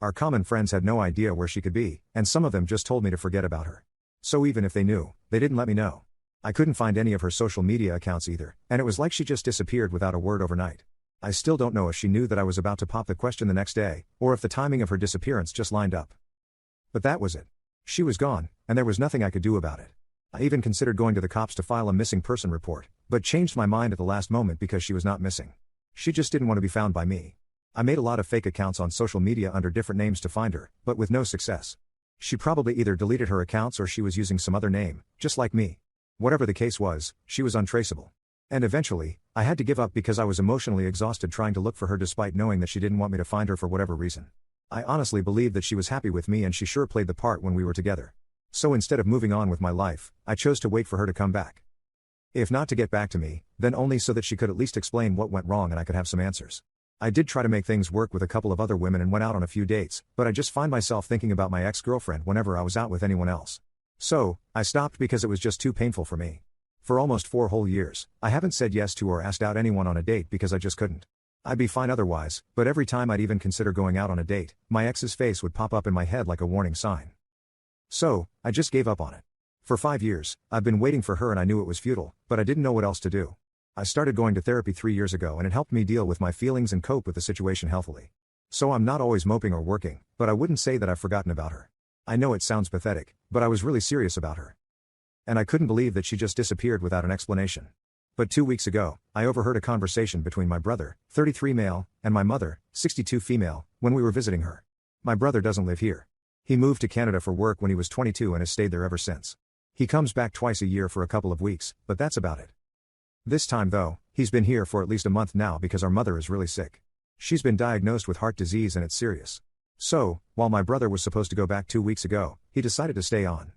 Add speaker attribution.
Speaker 1: Our common friends had no idea where she could be, and some of them just told me to forget about her. So even if they knew, they didn't let me know. I couldn't find any of her social media accounts either, and it was like she just disappeared without a word overnight. I still don't know if she knew that I was about to pop the question the next day, or if the timing of her disappearance just lined up. But that was it. She was gone, and there was nothing I could do about it. I even considered going to the cops to file a missing person report, but changed my mind at the last moment because she was not missing. She just didn't want to be found by me. I made a lot of fake accounts on social media under different names to find her, but with no success. She probably either deleted her accounts or she was using some other name, just like me. Whatever the case was, she was untraceable. And eventually, I had to give up because I was emotionally exhausted trying to look for her despite knowing that she didn't want me to find her for whatever reason. I honestly believed that she was happy with me and she sure played the part when we were together. So instead of moving on with my life, I chose to wait for her to come back. If not to get back to me, then only so that she could at least explain what went wrong and I could have some answers. I did try to make things work with a couple of other women and went out on a few dates, but I just find myself thinking about my ex-girlfriend whenever I was out with anyone else. So, I stopped because it was just too painful for me. For almost 4 whole years, I haven't said yes to or asked out anyone on a date because I just couldn't. I'd be fine otherwise, but every time I'd even consider going out on a date, my ex's face would pop up in my head like a warning sign. So, I just gave up on it. For 5 years, I've been waiting for her and I knew it was futile, but I didn't know what else to do. I started going to therapy 3 years ago and it helped me deal with my feelings and cope with the situation healthily. So I'm not always moping or working, but I wouldn't say that I've forgotten about her. I know it sounds pathetic, but I was really serious about her. And I couldn't believe that she just disappeared without an explanation. But 2 weeks ago, I overheard a conversation between my brother, 33 male, and my mother, 62 female, when we were visiting her. My brother doesn't live here. He moved to Canada for work when he was 22 and has stayed there ever since. He comes back twice a year for a couple of weeks, but that's about it. This time though, he's been here for at least a month now because our mother is really sick. She's been diagnosed with heart disease and it's serious. So, while my brother was supposed to go back 2 weeks ago, he decided to stay on.